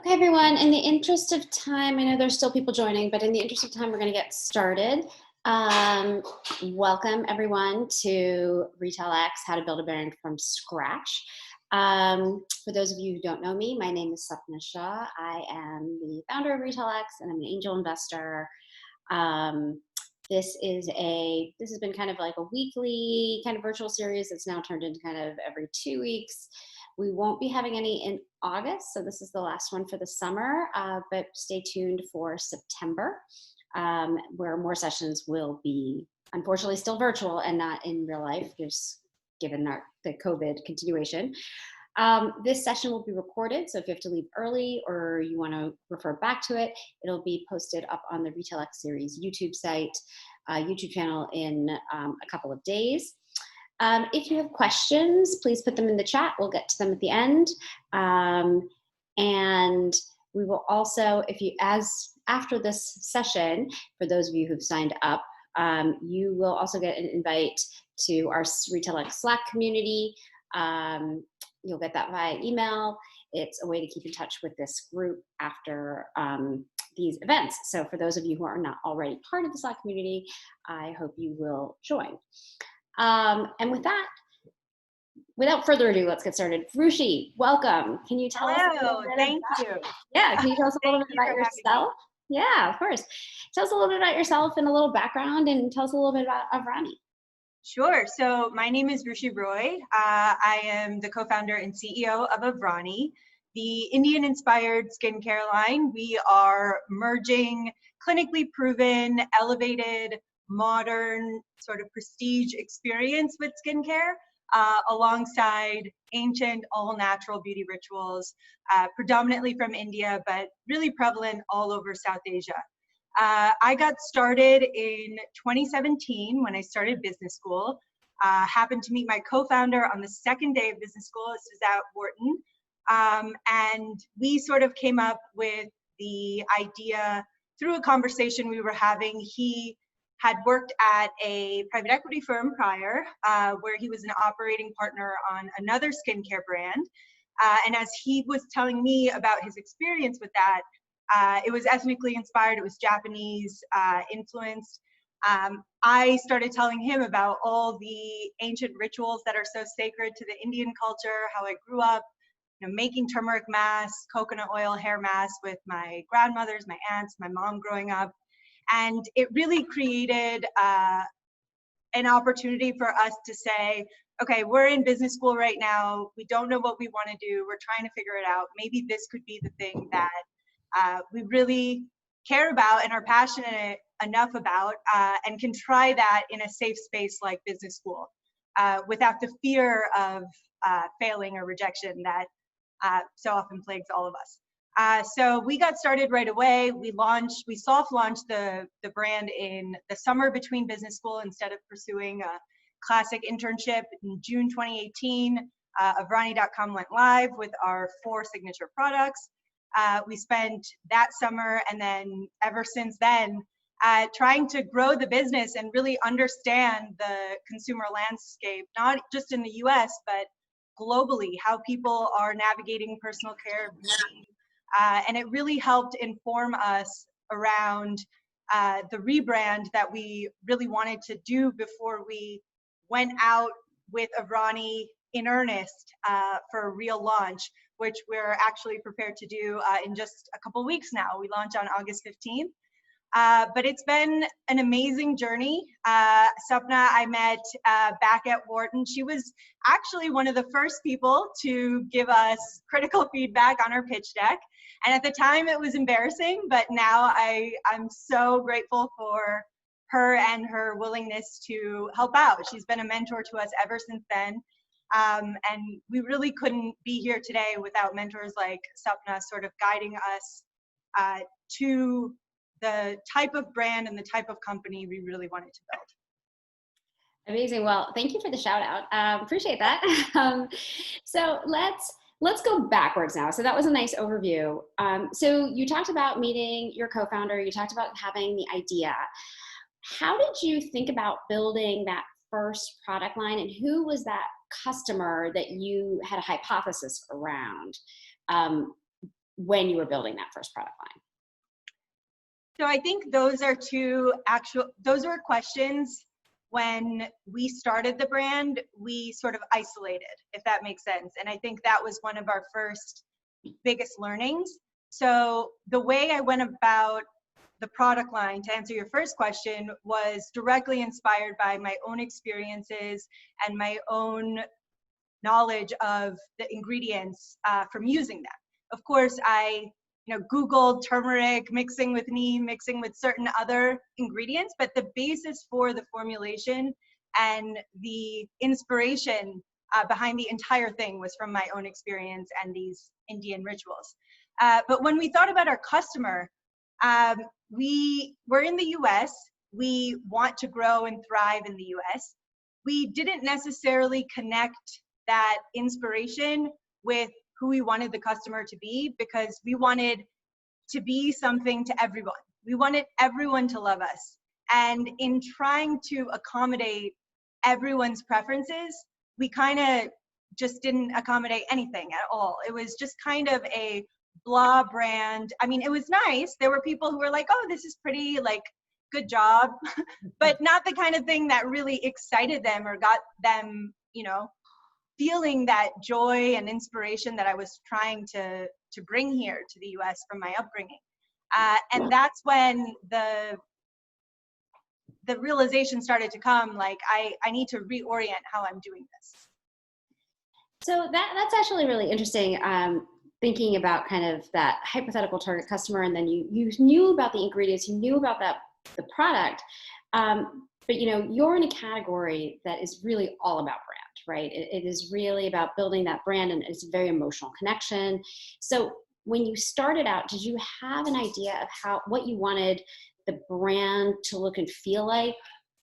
Okay, everyone, in the interest of time, I know there's still people joining, but in the interest of time, we're going to get started. Um, Welcome, everyone, to Retail X, How to Build a Brand from Scratch. For those of you who don't know me, my name is Sapna Shah. I am the founder of Retail X, and I'm an angel investor. Um, this has been kind of like a weekly kind of virtual series that's now turned into kind of every 2 weeks. We won't be having any in August, so this is the last one for the summer, but stay tuned for September, where more sessions will be unfortunately still virtual and not in real life, just given the COVID continuation. This session will be recorded, so if you have to leave early or you want to refer back to it, it'll be posted up on the Retail X Series YouTube site, YouTube channel in a couple of days. If you have questions, please put them in the chat. We'll get to them at the end. And we will also, after this session, for those of you who've signed up, you will also get an invite to our Retail X Slack community. You'll get that via email. It's a way to keep in touch with this group after these events. So for those of you who are not already part of the Slack community, I hope you will join. And with that, without further ado, let's get started. Rooshy, welcome. Can you tell us a little bit Thank you. Yeah, can you tell us a little bit about having yourself? Yeah, of course. Tell us a little bit about yourself and a little background, and tell us a little bit about Aavrani. Sure. So my name is Rooshy Roy. I am the co-founder and CEO of Aavrani, the Indian-inspired skincare line. We are merging clinically proven, elevated, modern, sort of prestige experience with skincare, alongside ancient, all-natural beauty rituals, predominantly from India, but really prevalent all over South Asia. I got started in 2017 when I started business school. Happened to meet my co-founder on the second day of business school. This was at Wharton. And we sort of came up with the idea through a conversation we were having. He had worked at a private equity firm prior, where he was an operating partner on another skincare brand. And as he was telling me about his experience with that, it was ethnically inspired, it was Japanese influenced. I started telling him about all the ancient rituals that are so sacred to the Indian culture, how I grew up, making turmeric masks, coconut oil hair masks with my grandmothers, my aunts, my mom growing up. And it really created an opportunity for us to say, okay, we're in business school right now. We don't know what we want to do. We're trying to figure it out. Maybe this could be the thing that we really care about and are passionate enough about, and can try that in a safe space like business school, without the fear of failing or rejection that so often plagues all of us. So we got started right away. We soft launched the brand in the summer between business school instead of pursuing a classic internship. In June 2018, Aavrani.com went live with our 4 signature products. We spent that summer and then ever since then trying to grow the business and really understand the consumer landscape, not just in the US, but globally, how people are navigating personal care, beauty. And it really helped inform us around the rebrand that we really wanted to do before we went out with Aavrani in earnest for a real launch, which we're actually prepared to do in just a couple weeks now. We launch on August 15th. But it's been an amazing journey. Sapna, I met back at Wharton. She was actually one of the first people to give us critical feedback on our pitch deck. And at the time it was embarrassing, but now I'm so grateful for her and her willingness to help out. She's been a mentor to us ever since then. And we really couldn't be here today without mentors like Sapna sort of guiding us to the type of brand and the type of company we really wanted to build. Amazing. Well, thank you for the shout out. Appreciate that. So let's go backwards now. So that was a nice overview. So you talked about meeting your co-founder. You talked about having the idea. How did you think about building that first product line, and who was that customer that you had a hypothesis around? when you were building that first product line? So I think those were questions when we started the brand, we sort of isolated, if that makes sense. And I think that was one of our first biggest learnings. So the way I went about the product line, to answer your first question, was directly inspired by my own experiences and my own knowledge of the ingredients from using them. Of course, I Googled turmeric mixing with neem, mixing with certain other ingredients, but the basis for the formulation and the inspiration behind the entire thing was from my own experience and these Indian rituals. But when we thought about our customer, we were in the US, we want to grow and thrive in the US. We didn't necessarily connect that inspiration with who we wanted the customer to be, because we wanted to be something to everyone. We wanted everyone to love us. And in trying to accommodate everyone's preferences, we kind of just didn't accommodate anything at all. It was just kind of a blah brand. I mean, it was nice. There were people who were like, oh, this is pretty, like, good job, but not the kind of thing that really excited them or got them, feeling that joy and inspiration that I was trying to bring here to the US from my upbringing. And that's when the realization started to come, like, I need to reorient how I'm doing this. So that's actually really interesting. Thinking about kind of that hypothetical target customer, and then you knew about the ingredients, you knew about the product, but you're in a category that is really all about brand, right? It is really about building that brand, and it's a very emotional connection. So when you started out, did you have an idea of what you wanted the brand to look and feel like,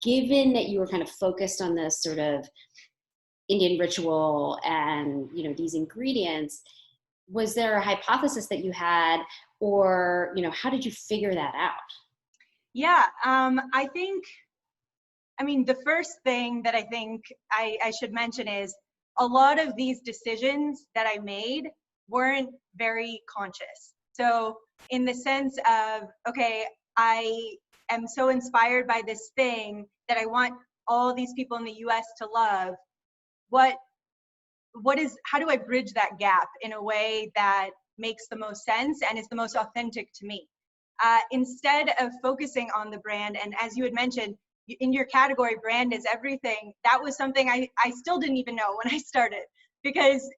given that you were kind of focused on this sort of Indian ritual and these ingredients? Was there a hypothesis that you had, or how did you figure that out? Yeah, the first thing that I think I should mention is a lot of these decisions that I made weren't very conscious. So in the sense of, okay, I am so inspired by this thing that I want all these people in the US to love. How do I bridge that gap in a way that makes the most sense and is the most authentic to me? Instead of focusing on the brand, and as you had mentioned, in your category, brand is everything, that was something I still didn't even know when I started, because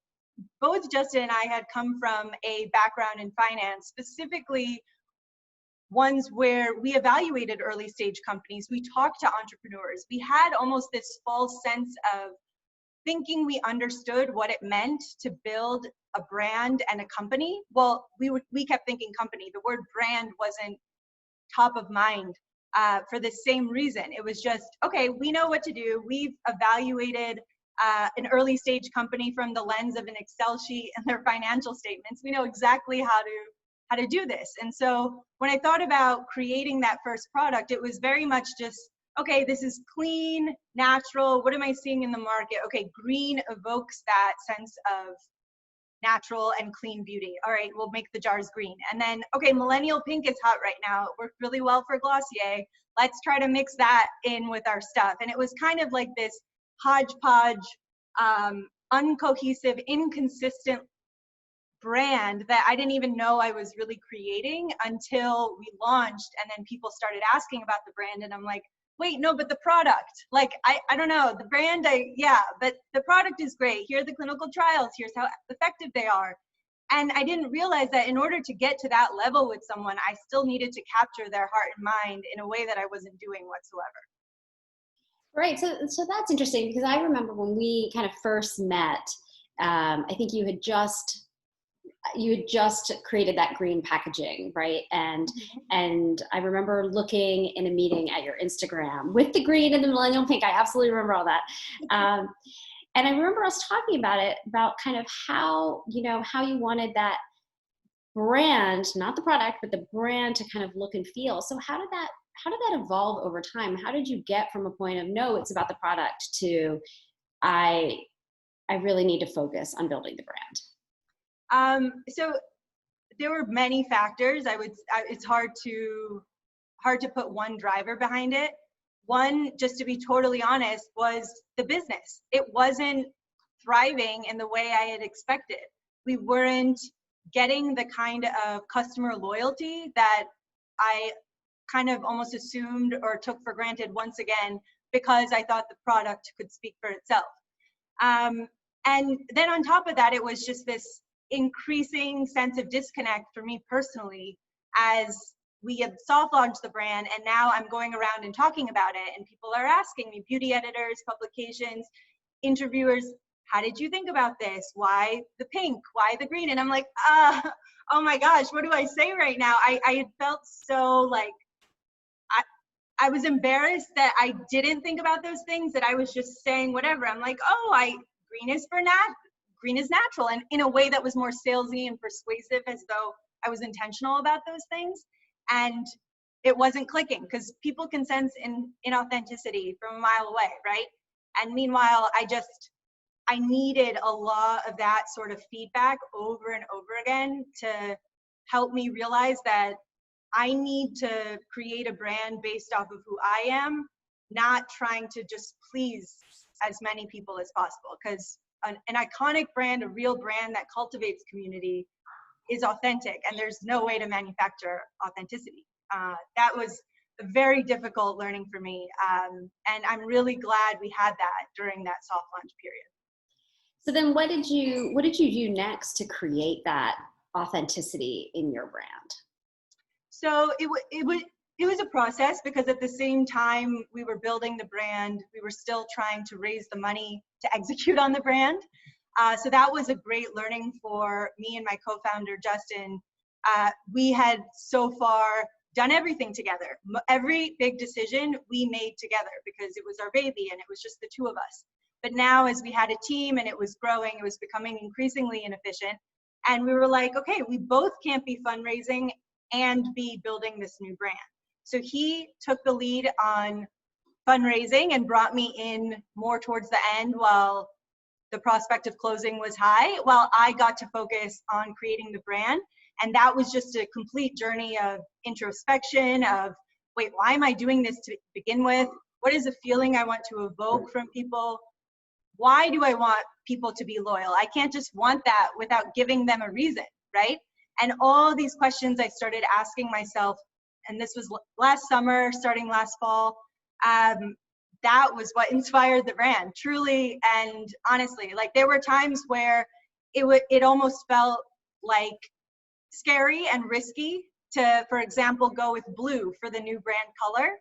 both Justin and I had come from a background in finance, specifically ones where we evaluated early stage companies, we talked to entrepreneurs, we had almost this false sense of thinking we understood what it meant to build a brand and a company. Well, we kept thinking company. The word brand wasn't top of mind for the same reason. It was just, okay, we know what to do. We've evaluated an early stage company from the lens of an Excel sheet and their financial statements. We know exactly how to do this. And so when I thought about creating that first product, it was very much just, okay, this is clean, natural. What am I seeing in the market? Okay, green evokes that sense of natural and clean beauty. All right, we'll make the jars green. And then, okay, millennial pink is hot right now. It worked really well for Glossier. Let's try to mix that in with our stuff. And it was kind of like this hodgepodge, uncohesive, inconsistent brand that I didn't even know I was really creating until we launched. And then people started asking about the brand, and I'm like, wait, no, but the product, like, I don't know, the brand, but the product is great. Here are the clinical trials. Here's how effective they are. And I didn't realize that in order to get to that level with someone, I still needed to capture their heart and mind in a way that I wasn't doing whatsoever. Right. So that's interesting, because I remember when we kind of first met, I think you had just created that green packaging, right? And I remember looking in a meeting at your Instagram with the green and the millennial pink. I absolutely remember all that. And I remember us talking about it, about kind of how you wanted that brand, not the product, but the brand to kind of look and feel. So how did that evolve over time? How did you get from a point of, no, it's about the product, to I really need to focus on building the brand? So there were many factors. It's hard to put one driver behind it. One, just to be totally honest, was the business. It wasn't thriving in the way I had expected. We weren't getting the kind of customer loyalty that I kind of almost assumed or took for granted once again, because I thought the product could speak for itself. And then on top of that, it was just this increasing sense of disconnect for me personally, as we had soft launched the brand, and now I'm going around and talking about it, and people are asking me, beauty editors, publications, interviewers, how did you think about this? Why the pink? Why the green? And I'm like, oh my gosh, what do I say right now? I had felt so like, I was embarrassed that I didn't think about those things, that I was just saying whatever. I'm like, green is natural, and in a way that was more salesy and persuasive, as though I was intentional about those things. And it wasn't clicking, because people can sense inauthenticity from a mile away, right? And meanwhile, I needed a lot of that sort of feedback over and over again to help me realize that I need to create a brand based off of who I am, not trying to just please as many people as possible. Because an iconic brand, a real brand that cultivates community, is authentic, and there's no way to manufacture authenticity. That was a very difficult learning for me, and I'm really glad we had that during that soft launch period. So then what did you do next to create that authenticity in your brand? So it was a process, because at the same time we were building the brand, we were still trying to raise the money to execute on the brand. So that was a great learning for me and my co-founder, Justin. We had so far done everything together. Every big decision we made together, because it was our baby and it was just the two of us. But now, as we had a team and it was growing, it was becoming increasingly inefficient. And we were like, okay, we both can't be fundraising and be building this new brand. So he took the lead on fundraising and brought me in more towards the end, while the prospect of closing was high, while I got to focus on creating the brand. And that was just a complete journey of introspection of, wait, why am I doing this to begin with? What is the feeling I want to evoke from people? Why do I want people to be loyal? I can't just want that without giving them a reason, right? And all these questions I started asking myself, and this was last summer, starting last fall, that was what inspired the brand, truly and honestly. Like, there were times where it almost felt like scary and risky to, for example, go with blue for the new brand color.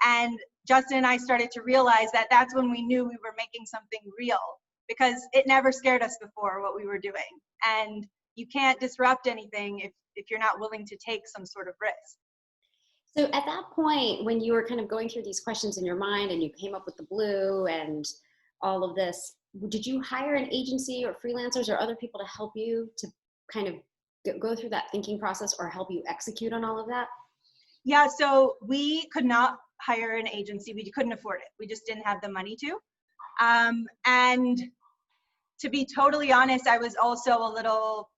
And Justin and I started to realize that that's when we knew we were making something real, because it never scared us before what we were doing. And you can't disrupt anything if you're not willing to take some sort of risk. So at that point, when you were kind of going through these questions in your mind and you came up with the blue and all of this, did you hire an agency or freelancers or other people to help you to kind of go through that thinking process or help you execute on all of that? Yeah, so we could not hire an agency. We couldn't afford it. We just didn't have the money to. And to be totally honest, I was also a little,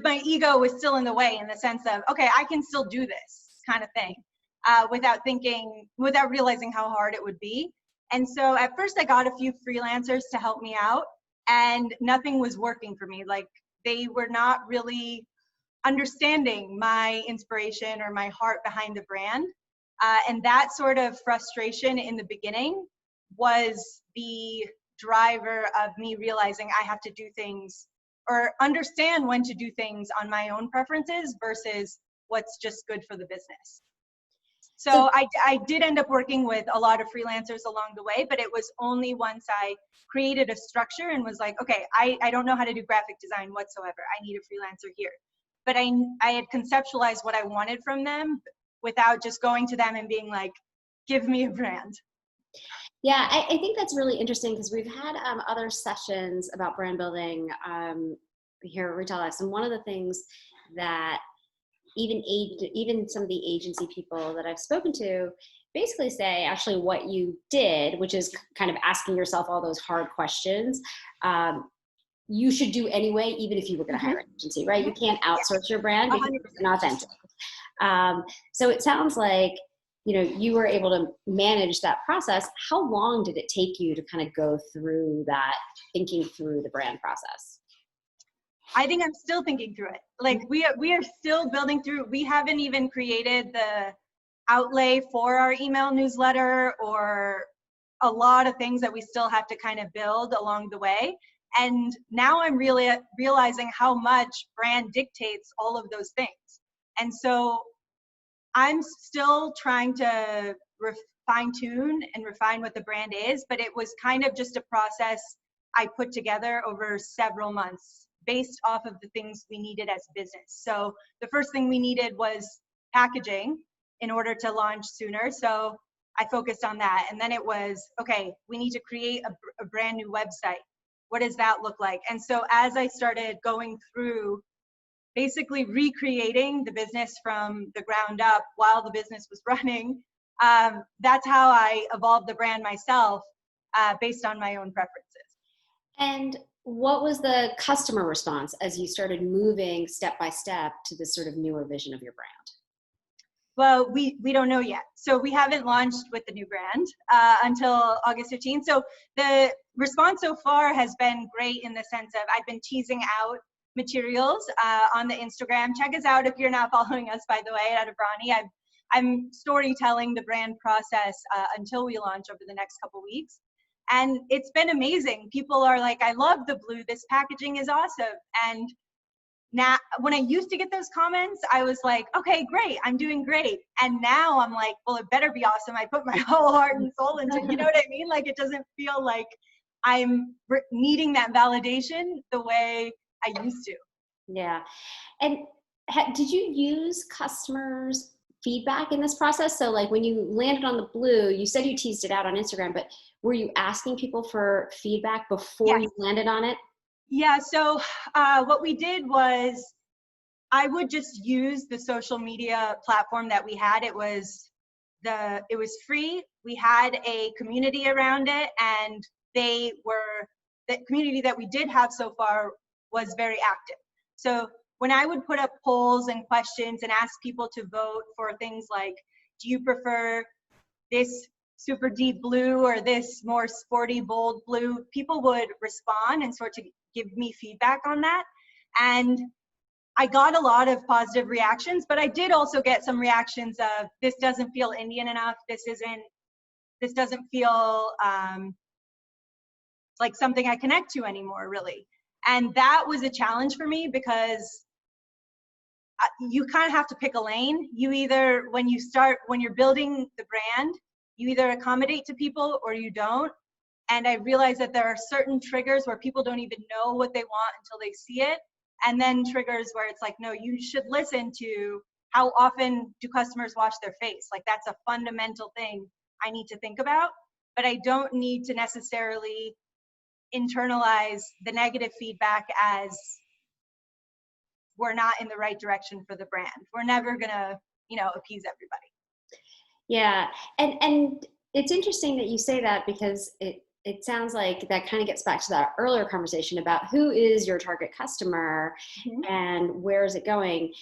my ego was still in the way, in the sense of, okay, I can still do this kind of thing, without realizing how hard it would be. And so at first I got a few freelancers to help me out, and nothing was working for me. Like, they were not really understanding my inspiration or my heart behind the brand. And that sort of frustration in the beginning was the driver of me realizing I have to do things, or understand when to do things on my own preferences versus what's just good for the business. So I did end up working with a lot of freelancers along the way, but it was only once I created a structure and was like, okay, I don't know how to do graphic design whatsoever. I need a freelancer here. But I had conceptualized what I wanted from them without just going to them and being like, give me a brand. Yeah, I think that's really interesting, because we've had other sessions about brand building here at Retail X, and one of the things that even some of the agency people that I've spoken to basically say actually what you did, which is kind of asking yourself all those hard questions. you should do anyway, even if you were going to hire an agency, right? You can't outsource your brand because it's 100%. inauthentic. So it sounds like, you were able to manage that process. How long did it take you to kind of go through that, thinking through the brand process? I think I'm still thinking through it. Like we are still building through. We haven't even created the outlay for our email newsletter or a lot of things that we still have to kind of build along the way. And now I'm really realizing how much brand dictates all of those things. And so I'm still trying to fine tune and refine what the brand is, but it was kind of just a process I put together over several months based off of the things we needed as business. So the first thing we needed was packaging in order to launch sooner. So I focused on that. And then it was, okay, we need to create a brand new website. What does that look like? And so as I started going through basically recreating the business from the ground up while the business was running, that's how I evolved the brand myself based on my own preferences. And what was the customer response as you started moving step by step to this sort of newer vision of your brand? Well, we don't know yet. So we haven't launched with the new brand until August 15th. So the response so far has been great in the sense of I've been teasing out materials on the Instagram. Check us out if you're not following us, by the way, at Aavrani. I'm storytelling the brand process until we launch over the next couple weeks. And it's been amazing. People are like, I love the blue. This packaging is awesome. And now, when I used to get those comments, I was like, okay, great, I'm doing great. And now I'm like, well, it better be awesome. I put my whole heart and soul into it. You know what I mean? Like, it doesn't feel like I'm needing that validation the way I used to. Yeah. And did you use customers' feedback in this process? So like when you landed on the blue, you said you teased it out on Instagram, but were you asking people for feedback before you landed on it? Yeah, so what we did was I would just use the social media platform that we had. It was free. We had a community around it, and the community that we did have so far was very active. So when I would put up polls and questions and ask people to vote for things like, do you prefer this super deep blue or this more sporty, bold blue, people would respond and sort of give me feedback on that. And I got a lot of positive reactions, but I did also get some reactions of, this doesn't feel Indian enough. This doesn't feel like something I connect to anymore, really. And that was a challenge for me because you kind of have to pick a lane. You either, when you're building the brand, you either accommodate to people or you don't. And I realized that there are certain triggers where people don't even know what they want until they see it. And then triggers where it's like, no, you should listen to how often do customers wash their face? Like, that's a fundamental thing I need to think about, but I don't need to necessarily internalize the negative feedback as we're not in the right direction for the brand. We're never gonna, appease everybody. Yeah, and it's interesting that you say that because it sounds like that kind of gets back to that earlier conversation about who is your target customer and where is it going.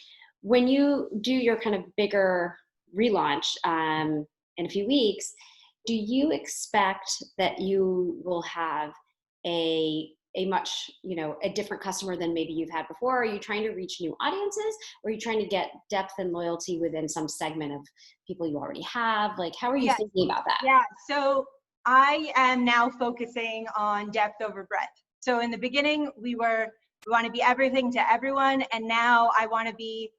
When you do your kind of bigger relaunch in a few weeks, do you expect that you will have a much, a different customer than maybe you've had before? Are you trying to reach new audiences, or are you trying to get depth and loyalty within some segment of people you already have? Like, how are you thinking about that? Yeah, so I am now focusing on depth over breadth. So in the beginning, we want to be everything to everyone, and now I want to be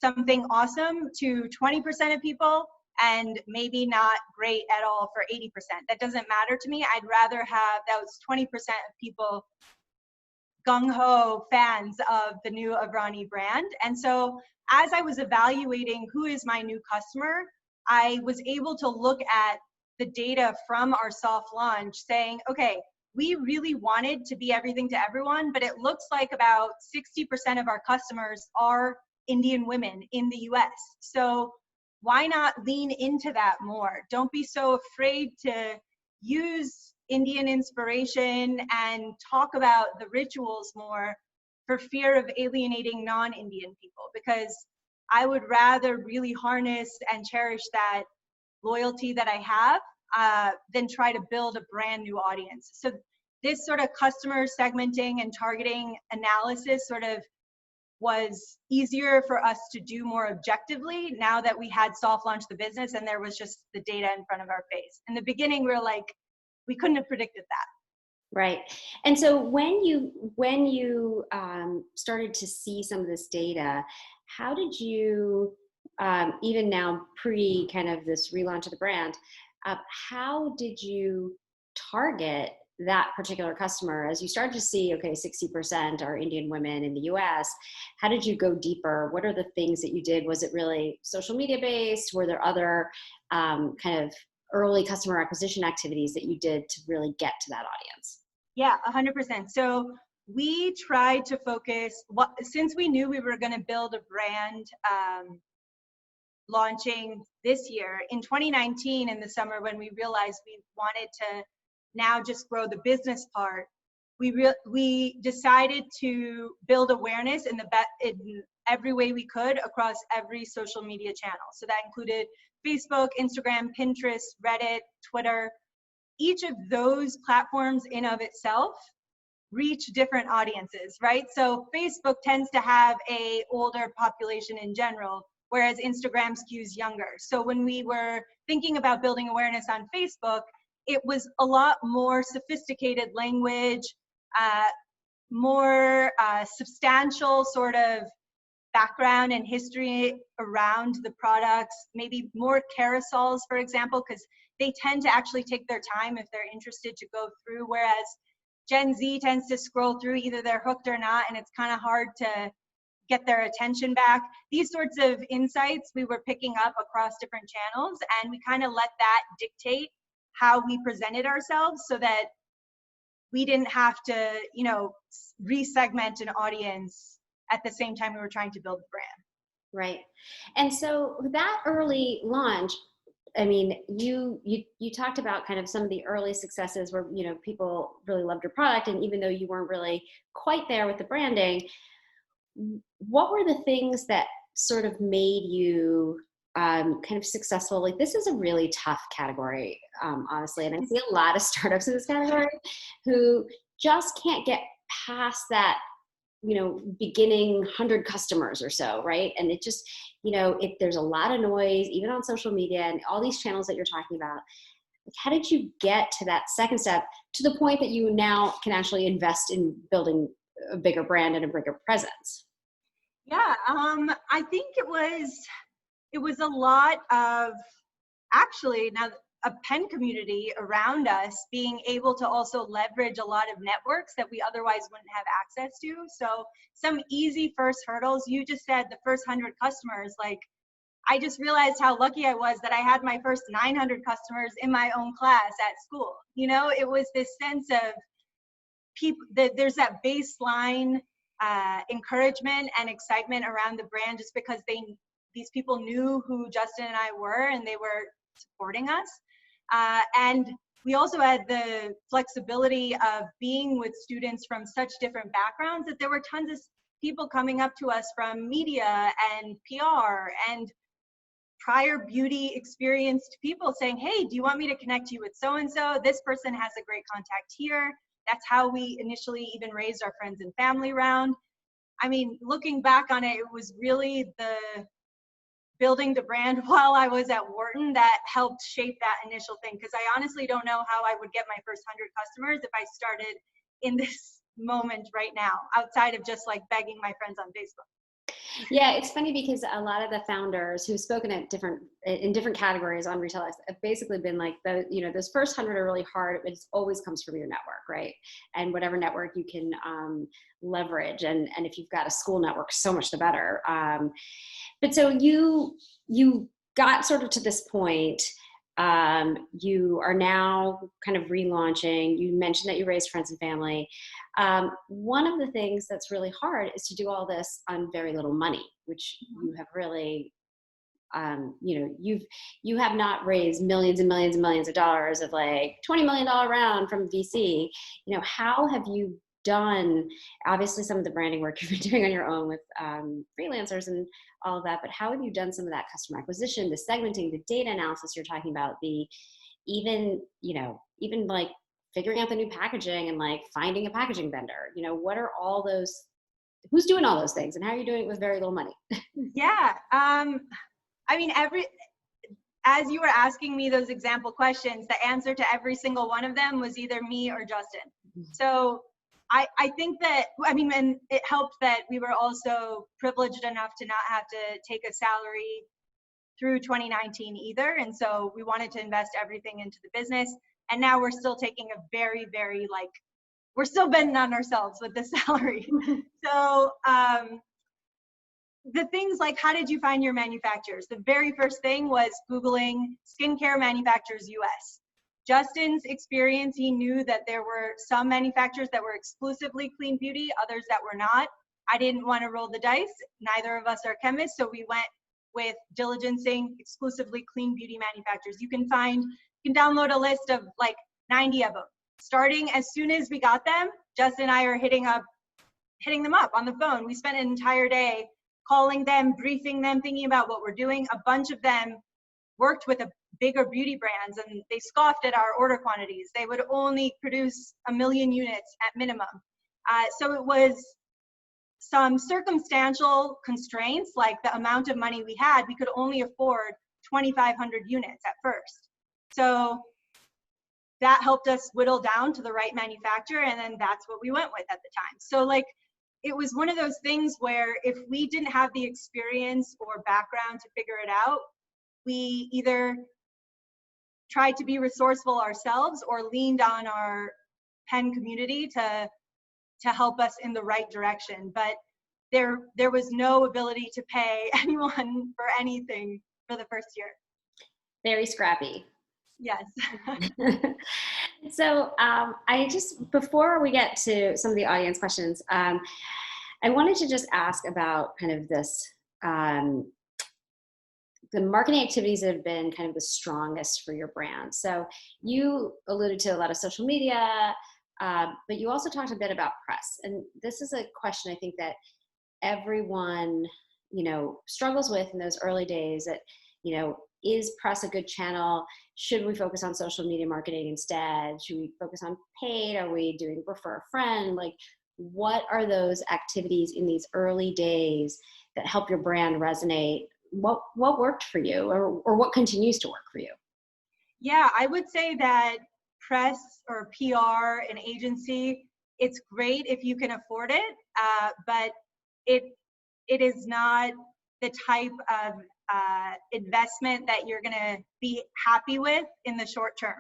something awesome to 20% of people and maybe not great at all for 80%. That doesn't matter to me. I'd rather have those 20% of people gung-ho fans of the new Aavrani brand. And so as I was evaluating who is my new customer, I was able to look at the data from our soft launch saying, okay, we really wanted to be everything to everyone, but it looks like about 60% of our customers are Indian women in the US. So why not lean into that more? Don't be so afraid to use Indian inspiration and talk about the rituals more for fear of alienating non-Indian people, because I would rather really harness and cherish that loyalty that I have than try to build a brand new audience. So this sort of customer segmenting and targeting analysis sort of was easier for us to do more objectively now that we had soft launched the business and there was just the data in front of our face. In the beginning, we were like, we couldn't have predicted that. Right. And so when you started to see some of this data, how did you, even now pre kind of this relaunch of the brand, how did you target that particular customer as you started to see, okay, 60% are Indian women in the US? How did you go deeper? What are the things that you did? Was it really social media based? Were there other kind of early customer acquisition activities that you did to really get to that audience? Yeah, 100%. So we tried to focus, since we knew we were going to build a brand launching this year, in 2019 in the summer, when we realized we wanted to now just grow the business part, we decided to build awareness in every way we could across every social media channel. So that included Facebook, Instagram, Pinterest, Reddit, Twitter. Each of those platforms in of itself reach different audiences, right? So Facebook tends to have a older population in general, whereas Instagram skews younger. So when we were thinking about building awareness on Facebook, it was a lot more sophisticated language, more substantial sort of background and history around the products, maybe more carousels, for example, because they tend to actually take their time if they're interested to go through, whereas Gen Z tends to scroll through, either they're hooked or not, and it's kind of hard to get their attention back. These sorts of insights we were picking up across different channels, and we kind of let that dictate how we presented ourselves so that we didn't have to, re-segment an audience at the same time we were trying to build the brand. Right. And so that early launch, I mean, you talked about kind of some of the early successes where, people really loved your product. And even though you weren't really quite there with the branding, what were the things that sort of made you kind of successful? Like, this is a really tough category, honestly. And I see a lot of startups in this category who just can't get past that, beginning 100 customers or so, right? And it just, there's a lot of noise, even on social media and all these channels that you're talking about. Like, how did you get to that second step to the point that you now can actually invest in building a bigger brand and a bigger presence? Yeah, I think it was a lot of, actually, now a pen community around us being able to also leverage a lot of networks that we otherwise wouldn't have access to. So some easy first hurdles. You just said the first 100 customers. Like, I just realized how lucky I was that I had my first 900 customers in my own class at school. It was this sense of people that there's that baseline encouragement and excitement around the brand, just because these people knew who Justin and I were, and they were supporting us. And we also had the flexibility of being with students from such different backgrounds that there were tons of people coming up to us from media and PR and prior beauty experienced people saying, hey, do you want me to connect you with so-and-so? This person has a great contact here. That's how we initially even raised our friends and family round. I mean, looking back on it, it was really the building the brand while I was at Wharton that helped shape that initial thing. Because I honestly don't know how I would get my first 100 customers if I started in this moment right now, outside of just like begging my friends on Facebook. Yeah, it's funny because a lot of the founders who've spoken in different categories on Retail X have basically been like, those first 100 are really hard. It always comes from your network, right? And whatever network you can leverage, and if you've got a school network, so much the better. But so you got sort of to this point. You are now kind of relaunching. You mentioned that you raised friends and family. One of the things that's really hard is to do all this on very little money, which you have really you have not raised millions and millions and millions of dollars of like $20 million round from VC. How have you done, obviously some of the branding work you've been doing on your own with freelancers and all of that, but how have you done some of that customer acquisition, the segmenting, the data analysis you're talking about, the even like figuring out the new packaging and like finding a packaging vendor? What are all those, who's doing all those things and how are you doing it with very little money? Yeah. I mean, as you were asking me those example questions, the answer to every single one of them was either me or Justin. So I think that, and it helped that we were also privileged enough to not have to take a salary through 2019 either. And so we wanted to invest everything into the business. And now we're still taking a very, very we're still betting on ourselves with the salary. So the things like, how did you find your manufacturers? The very first thing was Googling skincare manufacturers US. Justin's experience, he knew that there were some manufacturers that were exclusively clean beauty, others that were not. I didn't want to roll the dice. Neither of us are chemists, so we went with diligencing exclusively clean beauty manufacturers. You can download a list of like 90 of them. Starting as soon as we got them, Justin and I are hitting them up on the phone. We spent an entire day calling them, briefing them, thinking about what we're doing. A bunch of them worked with bigger beauty brands and they scoffed at our order quantities. They would only produce 1 million units at minimum. So it was some circumstantial constraints, like the amount of money we had, we could only afford 2,500 units at first. So that helped us whittle down to the right manufacturer, and then that's what we went with at the time. So it was one of those things where if we didn't have the experience or background to figure it out, we either tried to be resourceful ourselves or leaned on our pen community to help us in the right direction. But there was no ability to pay anyone for anything for the first year. Very scrappy. Yes. So before we get to some of the audience questions, I wanted to just ask about kind of this, the marketing activities that have been kind of the strongest for your brand. So you alluded to a lot of social media, but you also talked a bit about press. And this is a question I think that everyone, struggles with in those early days that, is press a good channel? Should we focus on social media marketing instead? Should we focus on paid? Are we doing refer a friend? What are those activities in these early days that help your brand resonate? What worked for you or what continues to work for you? Yeah, I would say that press or PR and agency, it's great if you can afford it, but it is not the type of investment that you're going to be happy with in the short term,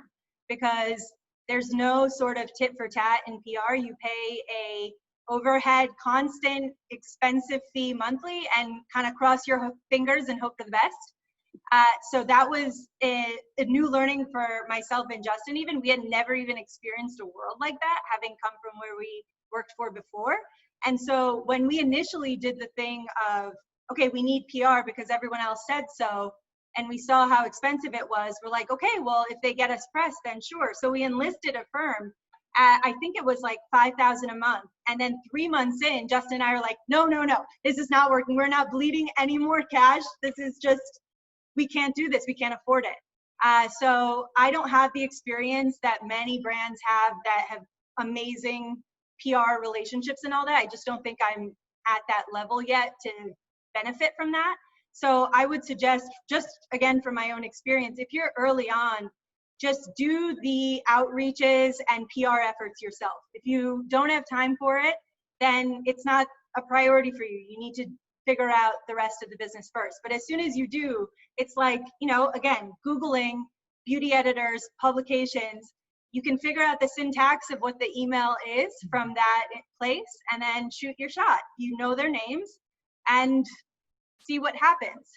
because there's no sort of tit for tat in PR. You pay a overhead, constant, expensive fee monthly and kind of cross your fingers and hope for the best. So that was a new learning for myself and Justin. Even we had never even experienced a world like that, having come from where we worked for before. And so when we initially did the thing of, okay, we need PR because everyone else said so, and we saw how expensive it was, we're like, okay, well, if they get us press, then sure. So we enlisted a firm at, I think it was like $5,000 a month. And then 3 months in, Justin and I are like, no, this is not working. We're not bleeding any more cash. This is just, we can't do this. We can't afford it. So I don't have the experience that many brands have that have amazing PR relationships and all that. I just don't think I'm at that level yet to benefit from that. So I would suggest, just again from my own experience, if you're early on, just do the outreaches and PR efforts yourself. If you don't have time for it, then it's not a priority for you. You need to figure out the rest of the business first. But as soon as you do, it's like, again, Googling beauty editors, publications, you can figure out the syntax of what the email is from that place and then shoot your shot. You know their names and see what happens.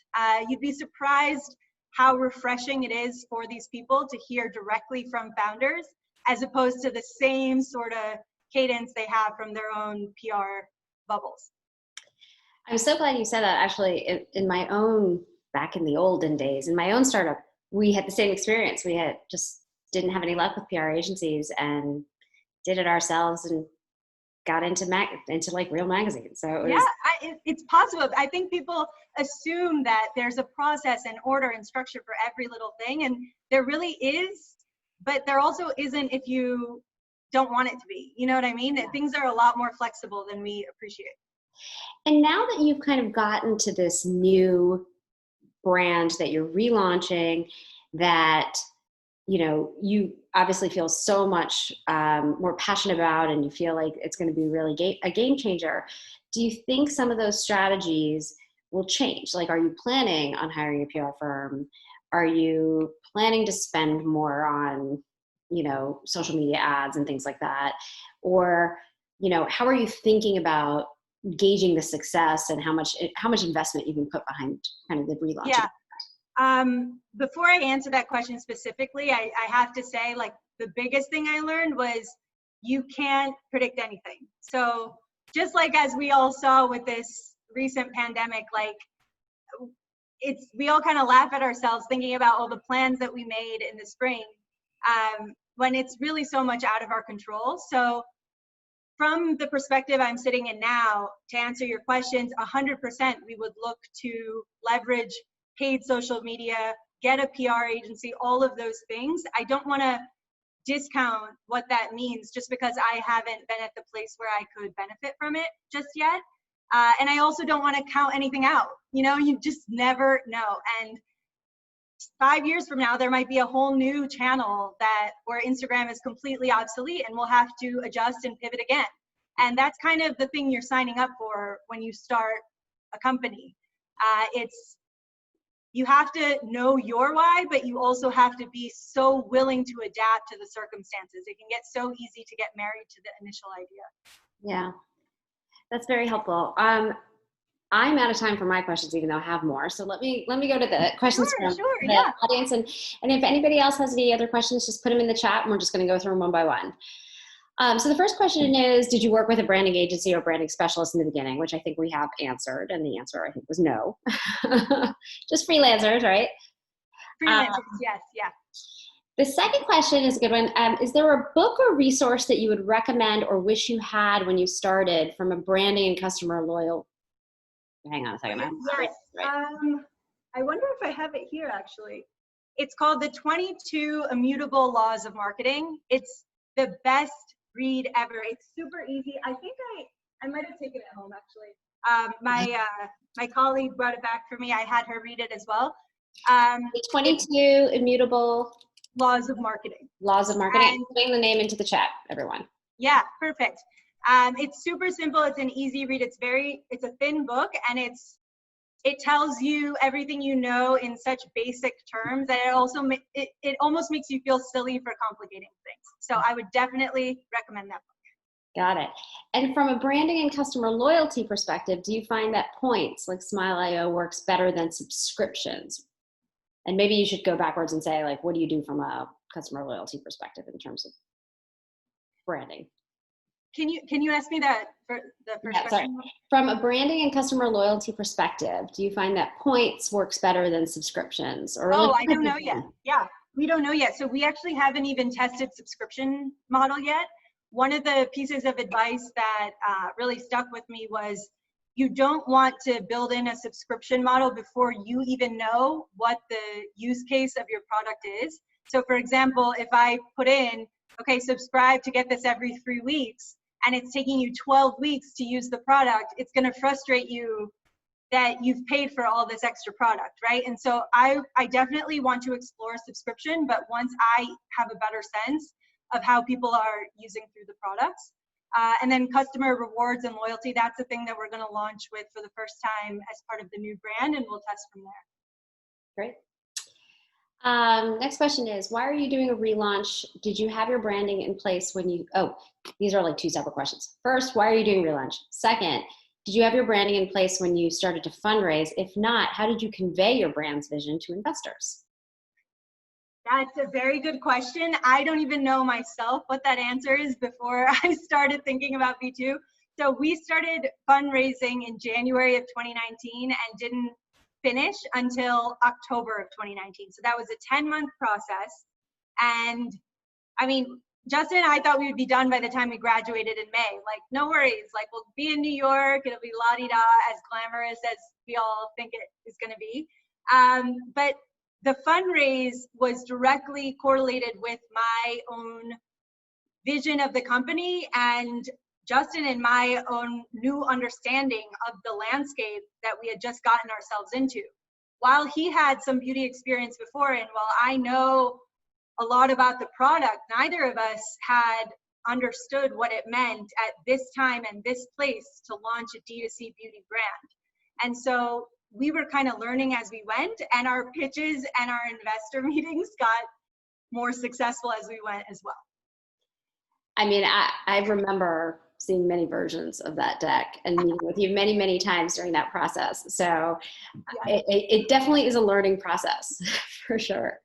You'd be surprised how refreshing it is for these people to hear directly from founders as opposed to the same sort of cadence they have from their own PR bubbles. I'm so glad you said that. Actually, in my own back in the olden days. In my own startup, we had the same experience. We had just didn't have any luck with PR agencies and did it ourselves and got into like real magazines. So it Yeah, was, it's possible. I think people assume that there's a process and order and structure for every little thing, and there really is, but there also isn't if you don't want it to be. You know what I mean? Yeah. Things are a lot more flexible than we appreciate. And now that you've kind of gotten to this new brand that you're relaunching, that you obviously feel so much more passionate about, and you feel like it's going to be really a game changer. Do you think some of those strategies will change? Like, are you planning on hiring a PR firm? Are you planning to spend more on, social media ads and things like that? Or, how are you thinking about gauging the success and how much investment you can put behind kind of the relaunch? Yeah. Before I answer that question specifically, I have to say, like, the biggest thing I learned was you can't predict anything. So just like as we all saw with this recent pandemic, like we all kind of laugh at ourselves thinking about all the plans that we made in the spring, when it's really so much out of our control. So from the perspective I'm sitting in now, to answer your questions, 100% we would look to leverage paid social media, get a PR agency, all of those things. I don't want to discount what that means just because I haven't been at the place where I could benefit from it just yet. And I also don't want to count anything out. You just never know. And 5 years from now, there might be a whole new channel where Instagram is completely obsolete and we'll have to adjust and pivot again. And that's kind of the thing you're signing up for when you start a company. You have to know your why, but you also have to be so willing to adapt to the circumstances. It can get so easy to get married to the initial idea. Yeah, that's very helpful. I'm out of time for my questions, even though I have more. So let me go to the questions from the audience. And if anybody else has any other questions, just put them in the chat and we're just going to go through them one by one. So the first question is, did you work with a branding agency or branding specialist in the beginning? Which I think we have answered. And the answer, I think, was no. Just freelancers, right? Freelancers, yes, yeah. The second question is a good one. Is there a book or resource that you would recommend or wish you had when you started from a branding and customer loyal? Hang on a second. Yes. I wonder if I have it here, actually. It's called The 22 Immutable Laws of Marketing. It's the best read ever. It's super easy. I think I might have taken it home, actually. My colleague brought it back for me. I had her read it as well. The 22 Immutable Laws of Marketing. Laws of Marketing. I'm putting the name into the chat, everyone. Yeah, perfect. It's super simple. It's an easy read. It's a thin book, and it tells you everything you know in such basic terms that it almost makes you feel silly for complicating things. So I would definitely recommend that book. Got it. And from a branding and customer loyalty perspective, do you find that points like Smile.io works better than subscriptions? And maybe you should go backwards and say, like, what do you do from a customer loyalty perspective in terms of branding? Can you ask me that for the first question? Sorry. From a branding and customer loyalty perspective, do you find that points works better than subscriptions? Or I don't know yet. Yeah, we don't know yet. So we actually haven't even tested subscription model yet. One of the pieces of advice that really stuck with me was you don't want to build in a subscription model before you even know what the use case of your product is. So for example, if I put in, okay, subscribe to get this every 3 weeks, and it's taking you 12 weeks to use the product, it's going to frustrate you that you've paid for all this extra product, right? And so I definitely want to explore subscription, but once I have a better sense of how people are using through the products. And then customer rewards and loyalty, that's the thing that we're going to launch with for the first time as part of the new brand, and we'll test from there. Great. Next question is, why are you doing a relaunch? Did you have your branding in place when you, these are like two separate questions. First, why are you doing relaunch? Second, did you have your branding in place when you started to fundraise? If not, how did you convey your brand's vision to investors? That's a very good question. I don't even know myself what that answer is before I started thinking about V2. So we started fundraising in January of 2019 and didn't finish until October of 2019. So that was a 10-month process. And I mean, Justin and I thought we would be done by the time we graduated in May. Like, no worries. Like, we'll be in New York. It'll be la-di-da, as glamorous as we all think it is going to be. But the fundraise was directly correlated with my own vision of the company and Justin and my own new understanding of the landscape that we had just gotten ourselves into. While he had some beauty experience before, and while I know a lot about the product, neither of us had understood what it meant at this time and this place to launch a D2C beauty brand. And so we were kind of learning as we went, and our pitches and our investor meetings got more successful as we went as well. I mean, I remember seeing many versions of that deck and meeting with you many, many times during that process. So yeah. it definitely is a learning process for sure.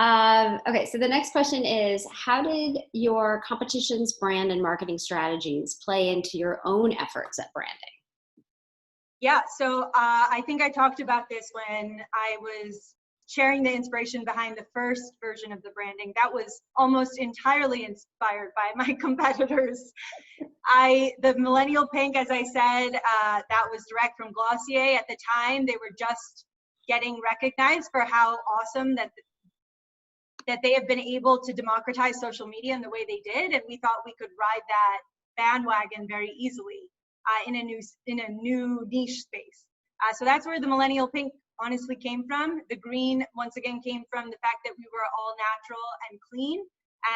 Okay, so the next question is, how did your competition's brand and marketing strategies play into your own efforts at branding? Yeah, so I think I talked about this when I was sharing the inspiration behind the first version of the branding. That was almost entirely inspired by my competitors. The Millennial Pink, as I said, that was direct from Glossier. At the time, they were just getting recognized for how awesome that they have been able to democratize social media in the way they did, and we thought we could ride that bandwagon very easily in a new niche space. So that's where the Millennial Pink honestly came from. The green, once again, came from the fact that we were all natural and clean,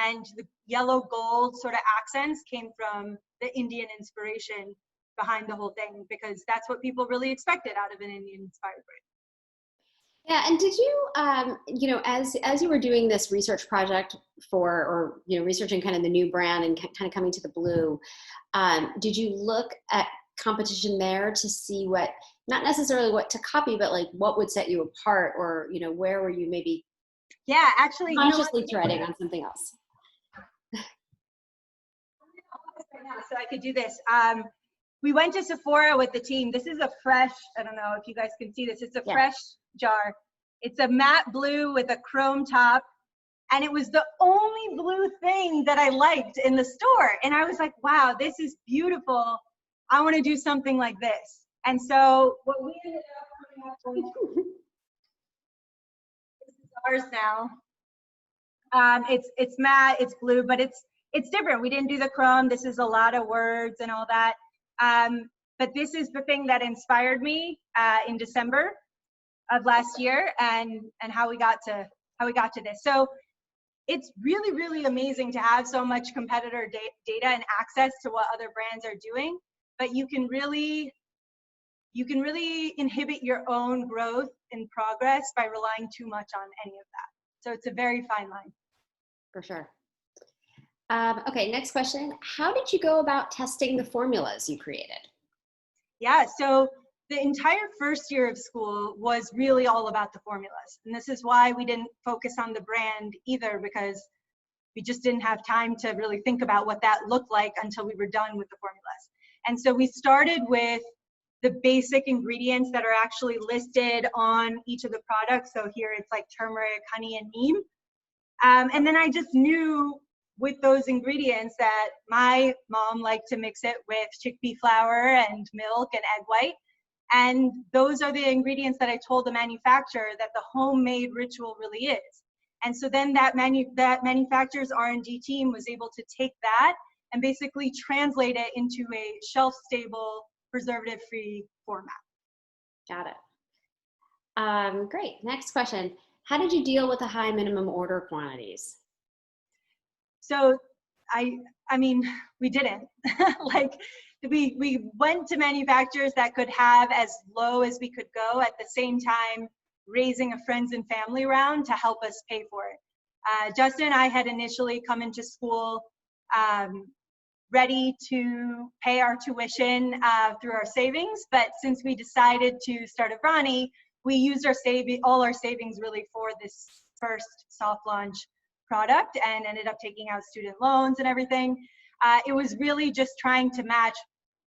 and the yellow gold sort of accents came from the Indian inspiration behind the whole thing, because that's what people really expected out of an Indian inspired brand. Yeah, and did you, as you were doing this research project or researching kind of the new brand and kind of coming to the blue, did you look at competition there to see what, not necessarily what to copy, but like what would set you apart, or where were you maybe actually consciously treading on something else? So I could do this. We went to Sephora with the team. This is a fresh, I don't know if you guys can see this, it's a fresh jar. It's a matte blue with a chrome top, and it was the only blue thing that I liked in the store. And I was like, wow, this is beautiful. I want to do something like this. And so what we ended up coming up with, this is ours now. It's matte, it's blue, but it's different. We didn't do the chrome. This is a lot of words and all that. But this is the thing that inspired me in December of last year, and how we got to this. So it's really, really amazing to have so much competitor data and access to what other brands are doing, but you can really inhibit your own growth and progress by relying too much on any of that. So it's a very fine line. For sure. Okay, next question. How did you go about testing the formulas you created? Yeah, so the entire first year of school was really all about the formulas. And this is why we didn't focus on the brand either, because we just didn't have time to really think about what that looked like until we were done with the formulas. And so we started with the basic ingredients that are actually listed on each of the products. So here it's like turmeric, honey, and neem. And then I just knew with those ingredients that my mom liked to mix it with chickpea flour and milk and egg white. And those are the ingredients that I told the manufacturer that the homemade ritual really is. And so then that manufacturer's R&D team was able to take that and basically translate it into a shelf-stable, preservative-free format. Got it. Great. Next question. How did you deal with the high minimum order quantities? So I mean, we didn't. Like, we went to manufacturers that could have as low as we could go, at the same time raising a friends and family round to help us pay for it. Justin and I had initially come into school ready to pay our tuition through our savings, but since we decided to start Aavrani, we used all our savings really for this first soft launch product, and ended up taking out student loans and everything. It was really just trying to match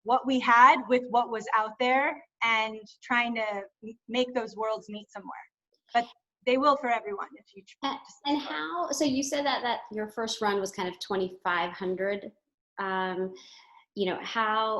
what we had with what was out there and trying to make those worlds meet somewhere. But they will for everyone if you. And how? So you said that your first run was kind of 2,500. How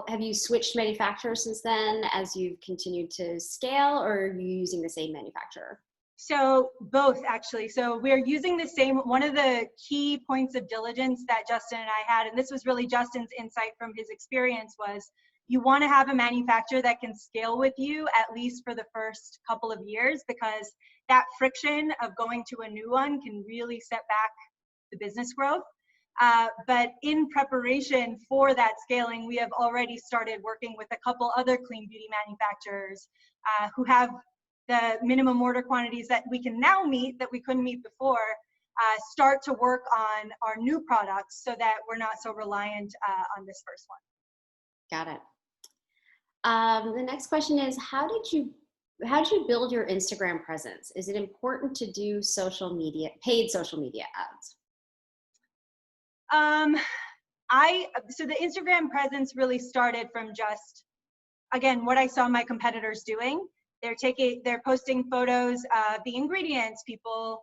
have you switched manufacturers since then as you've continued to scale, or are you using the same manufacturer? So both, actually. So we're using the same. One of the key points of diligence that Justin and I had, and this was really Justin's insight from his experience, was you want to have a manufacturer that can scale with you at least for the first couple of years, because that friction of going to a new one can really set back the business growth. But in preparation for that scaling, we have already started working with a couple other clean beauty manufacturers who have the minimum order quantities that we can now meet that we couldn't meet before, start to work on our new products so that we're not so reliant on this first one. Got it. The next question is, how did you build your Instagram presence? Is it important to do paid social media ads? So the Instagram presence really started from just, again, what I saw my competitors doing. They're posting photos of the ingredients, people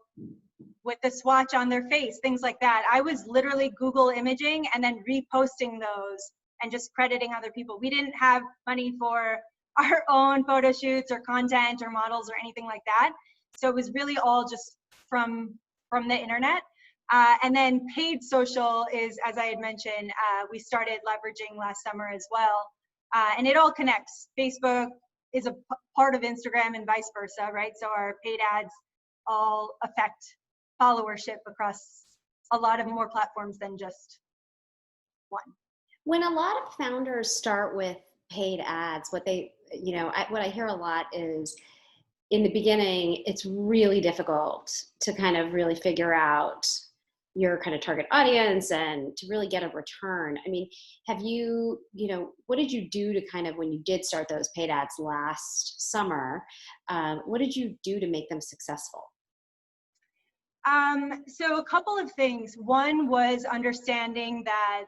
with the swatch on their face, things like that. I was literally Google imaging and then reposting those and just crediting other people. We didn't have money for our own photo shoots or content or models or anything like that. So it was really all just from the internet. And then paid social is, as I had mentioned, we started leveraging last summer as well. And it all connects. Facebook is a part of Instagram and vice versa, right? So our paid ads all affect followership across a lot of more platforms than just one. When a lot of founders start with paid ads, what I hear a lot is, in the beginning, it's really difficult to kind of really figure out your kind of target audience and to really get a return. I mean, what did you do to kind of, when you did start those paid ads last summer, what did you do to make them successful? So a couple of things. One was understanding that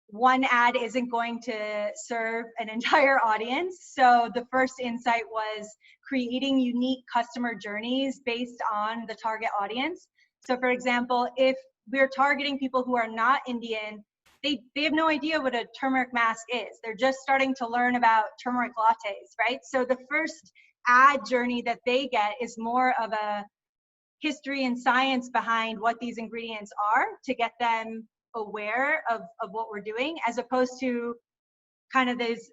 one ad isn't going to serve an entire audience. So the first insight was creating unique customer journeys based on the target audience. So for example, if we're targeting people who are not Indian, they have no idea what a turmeric mask is. They're just starting to learn about turmeric lattes, right? So the first ad journey that they get is more of a history and science behind what these ingredients are to get them aware of what we're doing, as opposed to kind of this,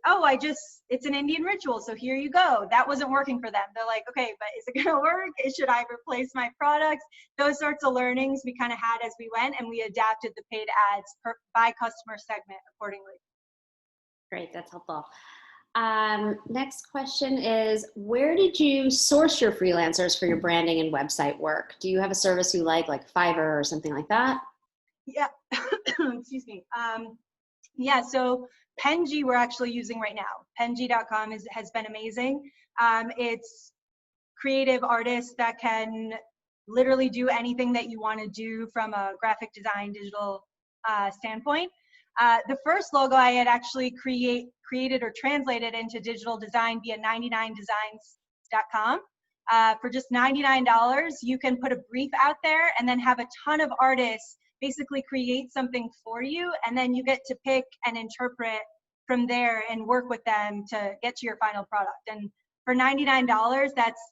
it's an Indian ritual, so here you go. That wasn't working for them. They're like, okay, but is it gonna work? Should I replace my products? Those sorts of learnings we kind of had as we went, and we adapted the paid ads by customer segment accordingly. Great, that's helpful. Next question is, where did you source your freelancers for your branding and website work? Do you have a service you like Fiverr or something like that? Yeah, excuse me. Yeah, so Penji we're actually using right now. Penji.com has been amazing. It's creative artists that can literally do anything that you want to do from a graphic design, digital standpoint. The first logo I had actually created or translated into digital design via 99designs.com. For just $99, you can put a brief out there and then have a ton of artists basically create something for you, and then you get to pick and interpret from there and work with them to get to your final product. And for $99, that's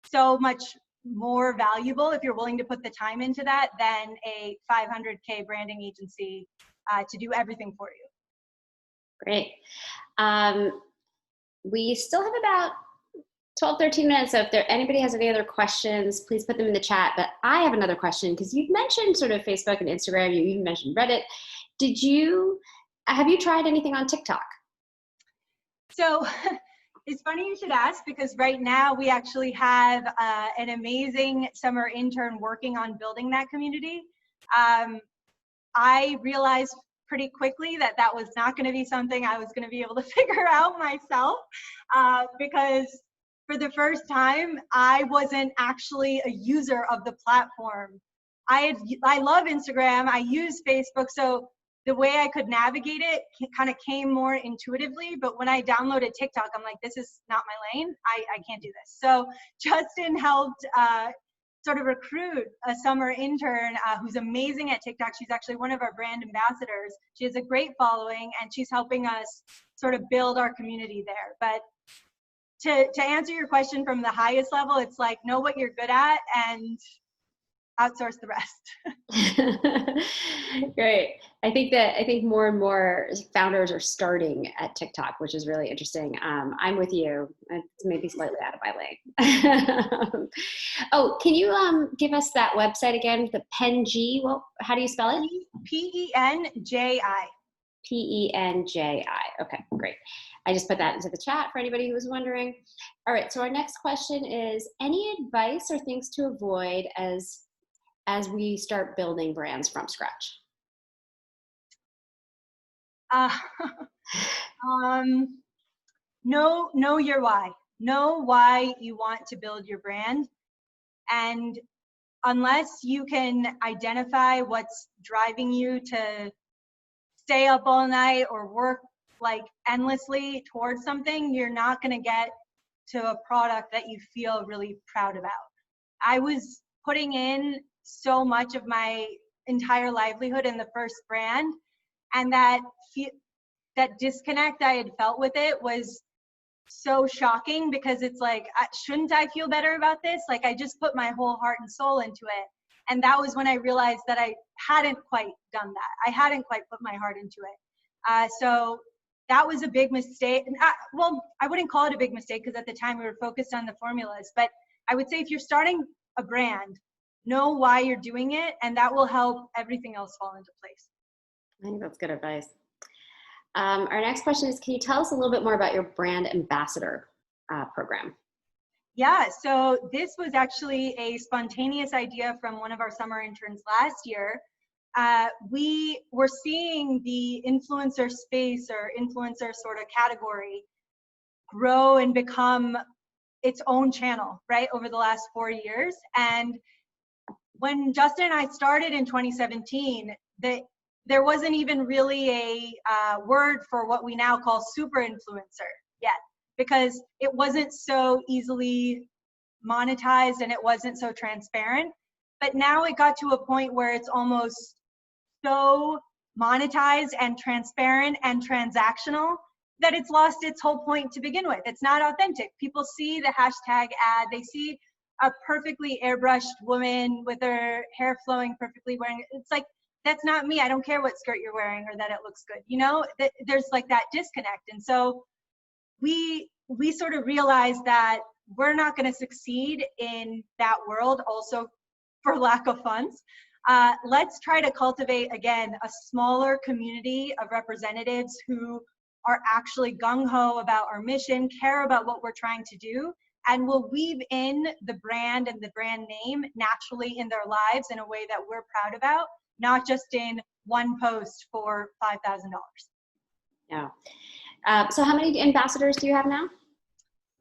so much more valuable if you're willing to put the time into that than a $500K branding agency to do everything for you. Great. We still have about 12, 13 minutes. So if anybody has any other questions, please put them in the chat. But I have another question, because you've mentioned sort of Facebook and Instagram. You even mentioned Reddit. Have you tried anything on TikTok? So it's funny you should ask, because right now we actually have an amazing summer intern working on building that community. I realized pretty quickly that was not going to be something I was going to be able to figure out myself, because for the first time, I wasn't actually a user of the platform. I love Instagram. I use Facebook. So the way I could navigate it kind of came more intuitively. But when I downloaded TikTok, I'm like, this is not my lane. I can't do this. So Justin helped sort of recruit a summer intern who's amazing at TikTok. She's actually one of our brand ambassadors. She has a great following, and she's helping us sort of build our community there. But to answer your question from the highest level, it's like, know what you're good at and outsource the rest. Great. I think more and more founders are starting at TikTok, which is really interesting. I'm with you. It's maybe slightly out of my lane. Oh, can you give us that website again? The PenGi. Well, how do you spell it? P-E-N-J-I. P-E-N-J-I. Okay, great. I just put that into the chat for anybody who was wondering. All right, so our next question is, any advice or things to avoid as we start building brands from scratch? Know your why. Know why you want to build your brand. And unless you can identify what's driving you to stay up all night or work like endlessly towards something, you're not going to get to a product that you feel really proud about. I was putting in so much of my entire livelihood in the first brand, and that disconnect I had felt with it was so shocking, because it's like, shouldn't I feel better about this? Like, I just put my whole heart and soul into it. And that was when I realized that I hadn't quite done that. I hadn't quite put my heart into it. So that was a big mistake. Well, I wouldn't call it a big mistake, because at the time we were focused on the formulas. But I would say, if you're starting a brand, know why you're doing it, and that will help everything else fall into place. I think that's good advice. Our next question is, can you tell us a little bit more about your brand ambassador program? Yeah, so this was actually a spontaneous idea from one of our summer interns last year. We were seeing the influencer space, or influencer sort of category, grow and become its own channel, right, over the last 4 years. And when Justin and I started in 2017, there wasn't even really a word for what we now call super influencer yet, because it wasn't so easily monetized and it wasn't so transparent. But now it got to a point where it's almost so monetized and transparent and transactional that it's lost its whole point to begin with. It's not authentic. People see the hashtag ad, they see a perfectly airbrushed woman with her hair flowing perfectly, wearing, it's like, that's not me. I don't care what skirt you're wearing or that it looks good. You know, there's like that disconnect. And so we sort of realized that we're not going to succeed in that world, also for lack of funds. Let's try to cultivate, again, a smaller community of representatives who are actually gung-ho about our mission, care about what we're trying to do, and will weave in the brand and the brand name naturally in their lives in a way that we're proud about, not just in one post for $5,000. Yeah. So how many ambassadors do you have now?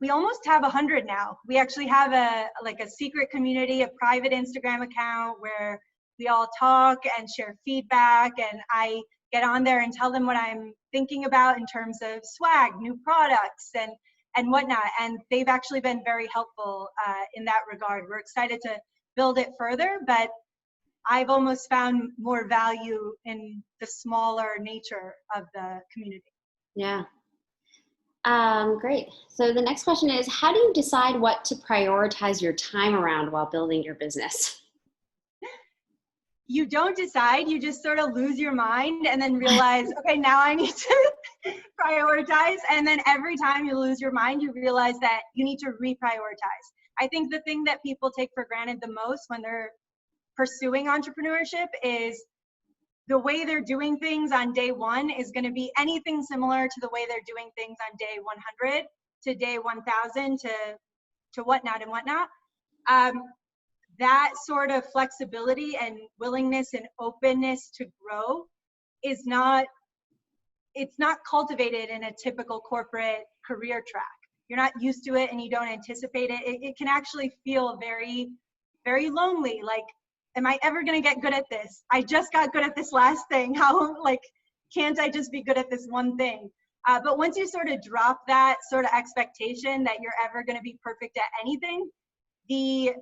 We almost have 100 now. We actually have a secret community, a private Instagram account where we all talk and share feedback, and I get on there and tell them what I'm thinking about in terms of swag, new products, and whatnot. And they've actually been very helpful in that regard. We're excited to build it further, but I've almost found more value in the smaller nature of the community. Yeah. Great. So the next question is, how do you decide what to prioritize your time around while building your business? You don't decide, you just sort of lose your mind and then realize, okay, now I need to prioritize. And then every time you lose your mind, you realize that you need to reprioritize. I think the thing that people take for granted the most when they're pursuing entrepreneurship is the way they're doing things on day one is going to be anything similar to the way they're doing things on day 100 to day 1000 to whatnot and whatnot. That sort of flexibility and willingness and openness to grow is not, it's not cultivated in a typical corporate career track. You're not used to it and you don't anticipate it. It can actually feel very, very lonely. Like am I ever going to get good at this? I just got good at this last thing. How, like, can't I just be good at this one thing? But once you sort of drop that sort of expectation that you're ever going to be perfect at anything, the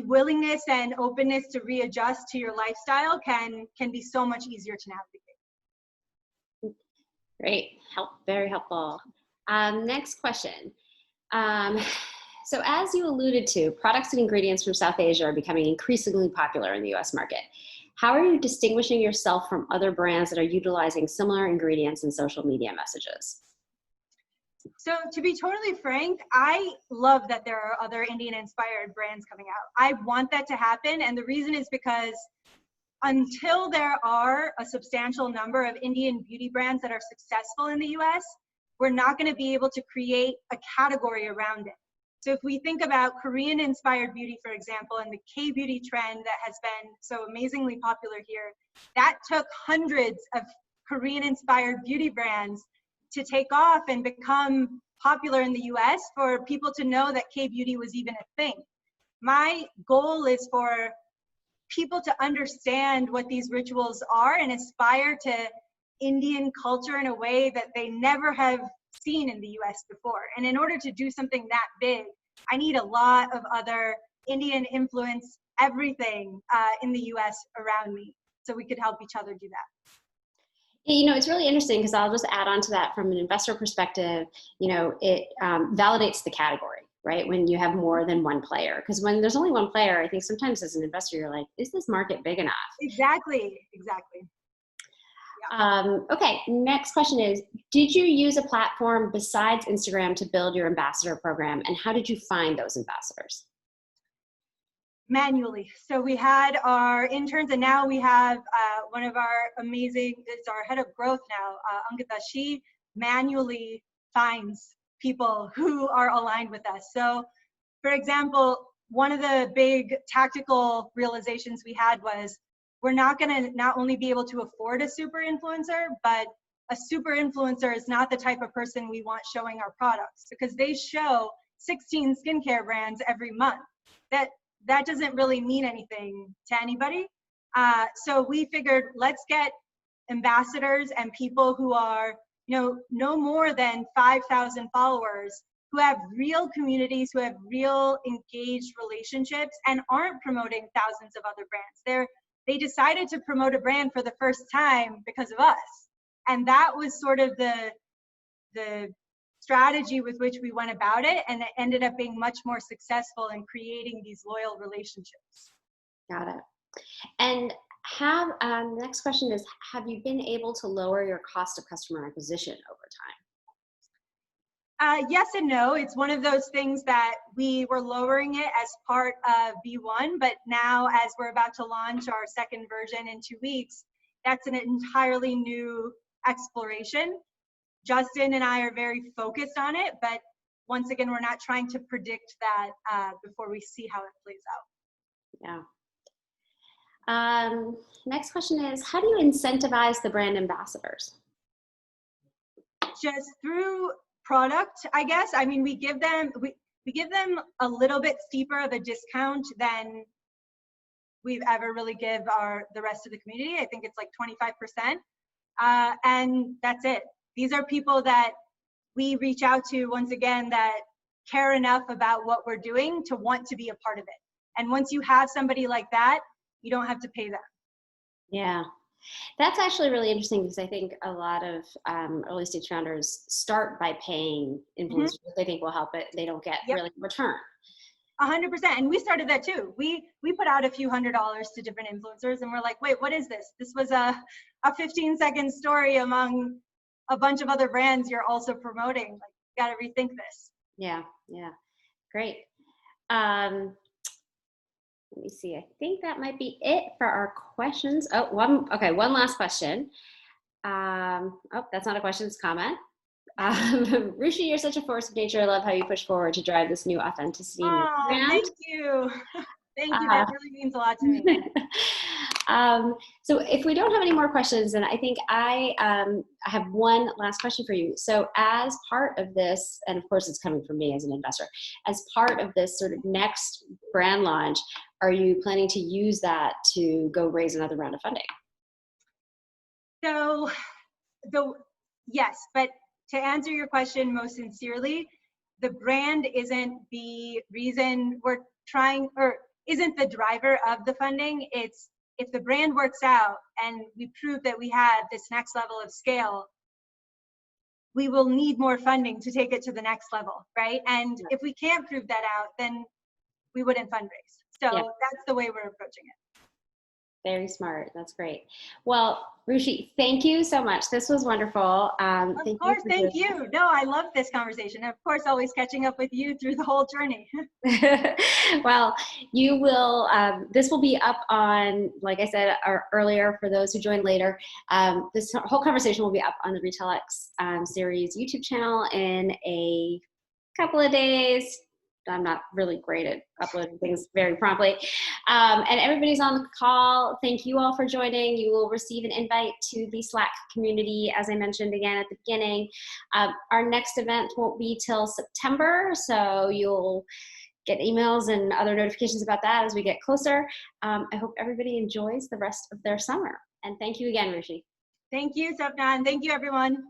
willingness and openness to readjust to your lifestyle can be so much easier to navigate. Great, very helpful. Next question. So as you alluded to, products and ingredients from South Asia are becoming increasingly popular in the US market. How are you distinguishing yourself from other brands that are utilizing similar ingredients in social media messages? So to be totally frank, I love that there are other Indian inspired brands coming out. I want that to happen. And the reason is because until there are a substantial number of Indian beauty brands that are successful in the US, we're not going to be able to create a category around it. So if we think about Korean inspired beauty, for example, and the K-beauty trend that has been so amazingly popular here, that took hundreds of Korean inspired beauty brands to take off and become popular in the US for people to know that K-beauty was even a thing. My goal is for people to understand what these rituals are and aspire to Indian culture in a way that they never have seen in the US before. And in order to do something that big, I need a lot of other Indian influence, everything in the US around me, so we could help each other do that. You know, it's really interesting because I'll just add on to that from an investor perspective. You know, it validates the category, right? When you have more than one player, because when there's only one player, I think sometimes as an investor, you're like, is this market big enough? Exactly. Yeah. Okay, next question is, did you use a platform besides Instagram to build your ambassador program? And how did you find those ambassadors? Manually. So we had our interns, and now we have one of our amazing, it's our head of growth now, Ankita. She manually finds people who are aligned with us. So for example, one of the big tactical realizations we had was we're not going to not only be able to afford a super influencer, but a super influencer is not the type of person we want showing our products, because they show 16 skincare brands every month. That doesn't really mean anything to anybody. So we figured, let's get ambassadors and people who are, no more than 5,000 followers, who have real communities, who have real engaged relationships, and aren't promoting thousands of other brands. They decided to promote a brand for the first time because of us. And that was sort of the strategy with which we went about it, and it ended up being much more successful in creating these loyal relationships. Got it. And the next question is, have you been able to lower your cost of customer acquisition over time? Yes and no. It's one of those things that we were lowering it as part of V1, but now as we're about to launch our second version in 2 weeks, that's an entirely new exploration. Justin and I are very focused on it, but once again, we're not trying to predict that before we see how it plays out. Yeah. Next question is, how do you incentivize the brand ambassadors? Just through product, I guess. I mean, we give them a little bit steeper of a discount than we've ever really give the rest of the community. I think it's like 25%, and that's it. These are people that we reach out to, once again, that care enough about what we're doing to want to be a part of it. And once you have somebody like that, you don't have to pay them. Yeah, that's actually really interesting, because I think a lot of early stage founders start by paying influencers that they think will help it. They don't get really return. 100%. And we started that too. We put out a few $100s to different influencers, and we're like, wait, what is this? This was a 15-second story among a bunch of other brands you're also promoting. Like, you got to rethink this. Yeah. Great. Let me see. I think that might be it for our questions. One last question. That's not a question, it's a comment. Rooshy, you're such a force of nature. I love how you push forward to drive this new authenticity in your brand. Thank you. Thank you. That really means a lot to me. So if we don't have any more questions, then I think I have one last question for you. So as part of this, and of course it's coming from me as an investor, as part of this sort of next brand launch, are you planning to use that to go raise another round of funding? So, yes, but to answer your question most sincerely, the brand isn't the reason we're trying, or isn't the driver of the funding. It's if the brand works out and we prove that we have this next level of scale, we will need more funding to take it to the next level, right? And if we can't prove that out, then we wouldn't fundraise. So Yeah. that's the way we're approaching it. Very smart. That's great. Well, Rooshy, thank you so much. This was wonderful. Of course, thank you. No, I love this conversation. Of course, always catching up with you through the whole journey. Well, you will, this will be up on, like I said earlier, for those who joined later, this whole conversation will be up on the RetailX series YouTube channel in a couple of days. I'm not really great at uploading things very promptly. And everybody's on the call. Thank you all for joining. You will receive an invite to the Slack community, as I mentioned again at the beginning. Our next event won't be till September, so you'll get emails and other notifications about that as we get closer. I hope everybody enjoys the rest of their summer. And thank you again, Rooshy. Thank you, Sapna, and thank you, everyone.